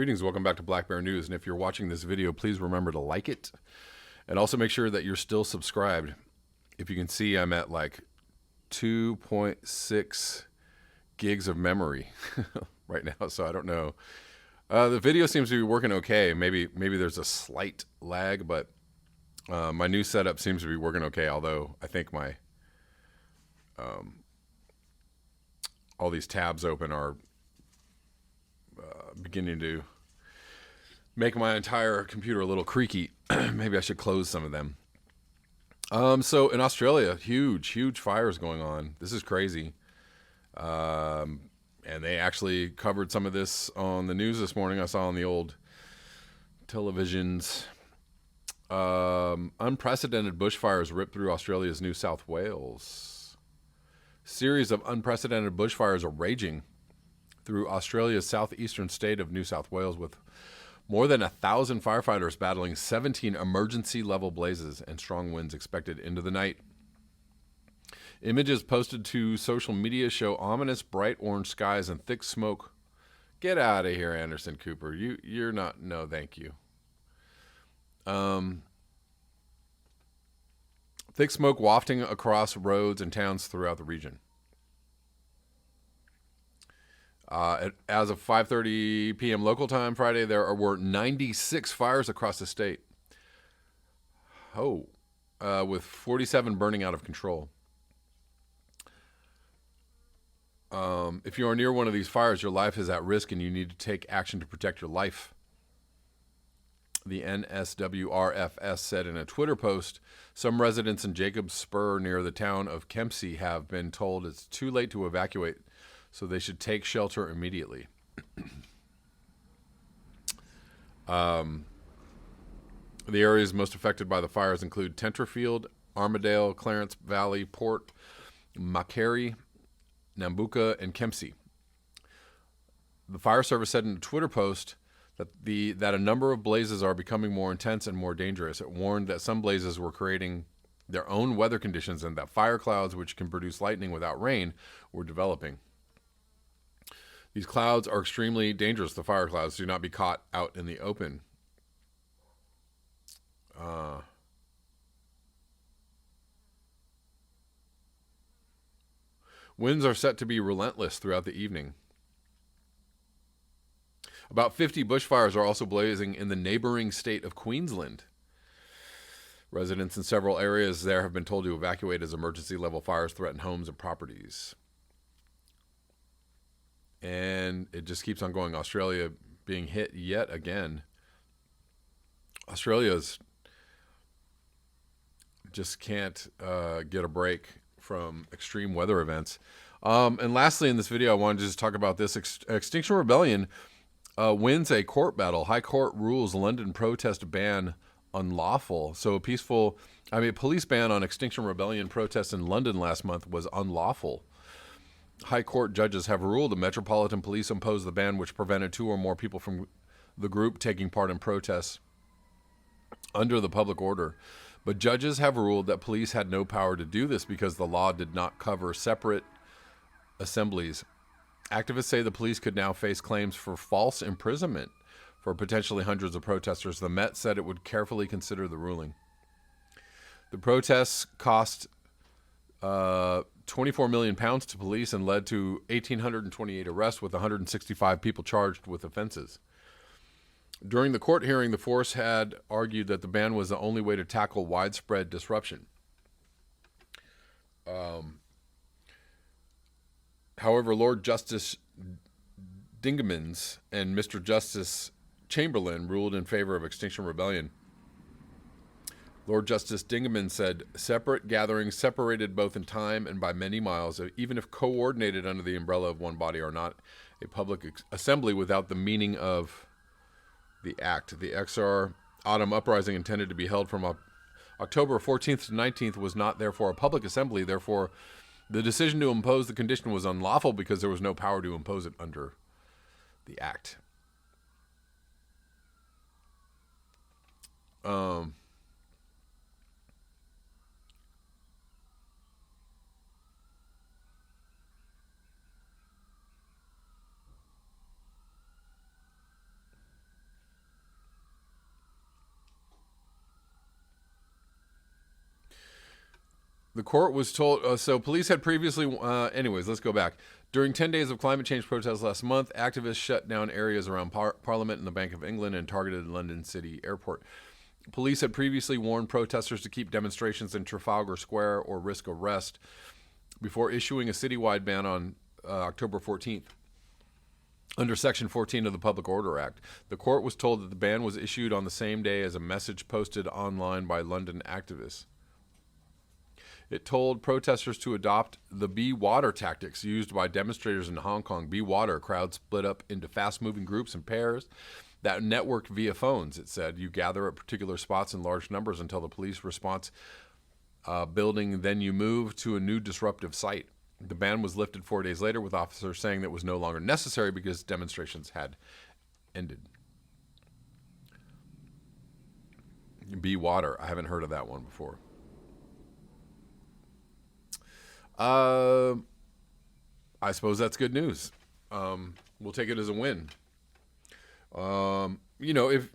Greetings, welcome back to Black Bear News, and if you're watching this video, please remember to like it, and also make sure that you're still subscribed. If you can see, I'm at like 2.6 gigs of memory right now, so I don't know. The video seems to be working okay. Maybe there's a slight lag, but my new setup seems to be working okay, although I think my all these tabs open are beginning to make my entire computer a little creaky. Maybe I should close some of them. So in Australia, huge fires going on. This is crazy. And they actually covered some of this on the news this morning. I saw on the old televisions. Unprecedented bushfires ripped through Australia's New South Wales. Series of unprecedented bushfires are raging through Australia's southeastern state of New South Wales, with more than 1,000 firefighters battling 17 emergency-level blazes and strong winds expected into the night. Images posted to social media show ominous bright orange skies and thick smoke. Get out of here, Anderson Cooper. You're not. No, thank you. Thick smoke wafting across roads and towns throughout the region. As of 5:30 p.m. local time Friday, there were 96 fires across the state. With 47 burning out of control. If you are near one of these fires, your life is at risk and you need to take action to protect your life. The NSWRFS said in a Twitter post, some residents in Jacobs Spur near the town of Kempsey have been told it's too late to evacuate, so they should take shelter immediately. The areas most affected by the fires include Tenterfield, Armadale, Clarence Valley, Port Macquarie, Nambucca, and Kempsey. The fire service said in a Twitter post that a number of blazes are becoming more intense and more dangerous. It warned that some blazes were creating their own weather conditions and that fire clouds, which can produce lightning without rain, were developing. These clouds are extremely dangerous. The fire clouds do not be caught out in the open. Winds are set to be relentless throughout the evening. About 50 bushfires are also blazing in the neighboring state of Queensland. Residents in several areas there have been told to evacuate as emergency-level fires threaten homes and properties. And it just keeps on going. Australia being hit yet again. Australia's just can't get a break from extreme weather events. And lastly, in this video, I wanted to just talk about this. Extinction Rebellion wins a court battle. High Court rules London protest ban unlawful. So a police ban on Extinction Rebellion protests in London last month was unlawful. High Court judges have ruled the Metropolitan Police imposed the ban, which prevented 2 or more people from the group taking part in protests under the public order. But judges have ruled that police had no power to do this because the law did not cover separate assemblies. Activists say the police could now face claims for false imprisonment for potentially hundreds of protesters. The Met said it would carefully consider the ruling. The protests cost £24 million to police and led to 1,828 arrests, with 165 people charged with offenses. During the court hearing, the force had argued that the ban was the only way to tackle widespread disruption. However, Lord Justice Dingemans and Mr. Justice Chamberlain ruled in favor of Extinction Rebellion. Lord Justice Dingemans said separate gatherings separated both in time and by many miles, even if coordinated under the umbrella of one body, are not a public assembly without the meaning of the act. The XR Autumn Uprising, intended to be held from October 14th to 19th, was not therefore a public assembly. Therefore, the decision to impose the condition was unlawful because there was no power to impose it under the act. The court was told, so police had previously, anyways, let's go back. During 10 days of climate change protests last month, activists shut down areas around Parliament and the Bank of England and targeted London City Airport. Police had previously warned protesters to keep demonstrations in Trafalgar Square or risk arrest before issuing a citywide ban on October 14th. Under Section 14 of the Public Order Act, the court was told that the ban was issued on the same day as a message posted online by London activists. It told protesters to adopt the be water tactics used by demonstrators in Hong Kong. Be water, crowds split up into fast-moving groups and pairs that networked via phones, it said. You gather at particular spots in large numbers until the police response building, then you move to a new disruptive site. The ban was lifted 4 days later, with officers saying that it was no longer necessary because demonstrations had ended. Be water. I haven't heard of that one before. I suppose that's good news. We'll take it as a win. If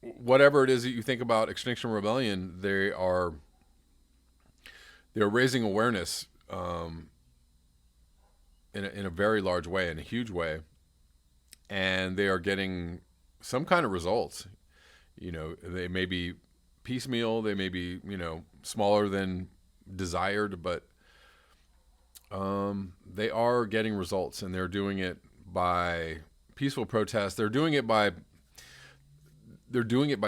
whatever it is that you think about Extinction Rebellion, they're raising awareness in a very large way, in a huge way, and they are getting some kind of results. They may be piecemeal, they may be smaller than desired, but they are getting results, and they're doing it by peaceful protest. They're doing it by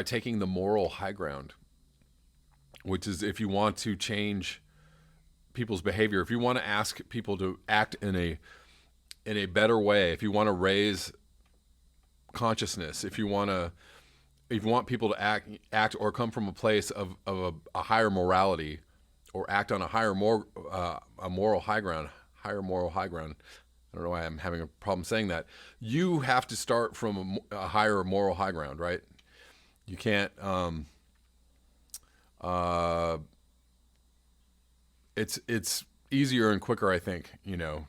taking the moral high ground, which is if you want to change people's behavior, if you want to ask people to act in a better way, if you want to raise consciousness, if you want people to act or come from a place of a higher morality, or act on a moral high ground. I don't know why I'm having a problem saying that. You have to start from a higher moral high ground, right? You can't. It's easier and quicker, I think,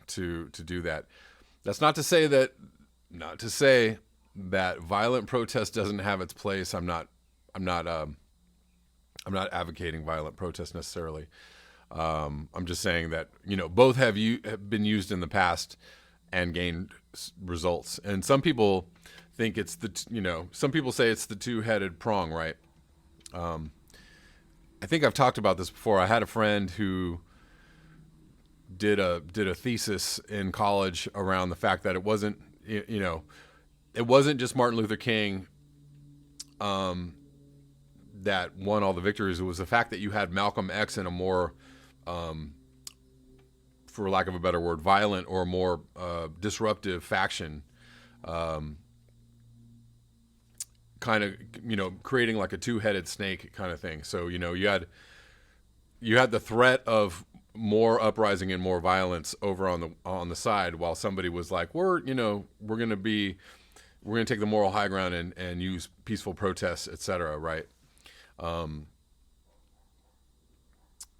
to do that. That's not to say that violent protest doesn't have its place. I'm not advocating violent protest necessarily. I'm just saying that both have been used in the past and gained results. And some people think it's some people say it's the two-headed prong, right? I think I've talked about this before. I had a friend who did a thesis in college around the fact that it wasn't just Martin Luther King that won all the victories. It was the fact that you had Malcolm X in a more, for lack of a better word, violent or more disruptive faction, kind of, creating like a two-headed snake kind of thing. So, you had the threat of more uprising and more violence over on the side, while somebody was like, we're going to take the moral high ground and use peaceful protests, etc. Right.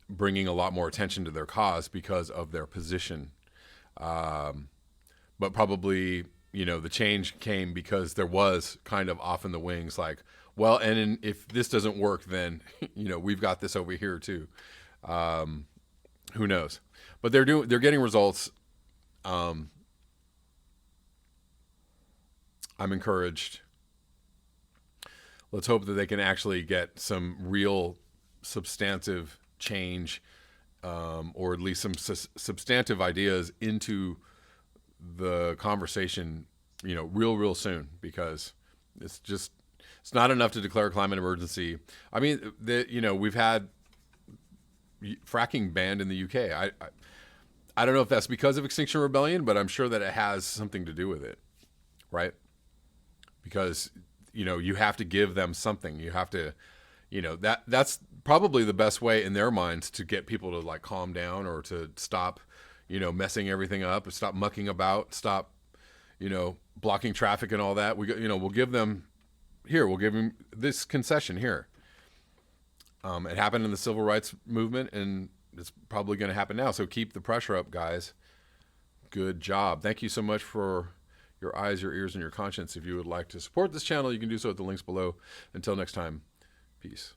Bringing a lot more attention to their cause because of their position. But probably, the change came because there was kind of off in the wings, like, well, and if this doesn't work, then, we've got this over here too. Who knows? But they're getting results. I'm encouraged. Let's hope that they can actually get some real substantive change, or at least some substantive ideas into the conversation, real soon, because it's not enough to declare a climate emergency. I mean, we've had fracking banned in the UK. I don't know if that's because of Extinction Rebellion, but I'm sure that it has something to do with it, right? Because, you have to give them something. You have to, that's probably the best way in their minds to get people to like calm down, or to stop, messing everything up, stop mucking about, stop, blocking traffic and all that. We'll give them this concession here. It happened in the civil rights movement, and it's probably going to happen now. So keep the pressure up, guys. Good job. Thank you so much for your eyes, your ears, and your conscience. If you would like to support this channel, you can do so at the links below. Until next time, peace.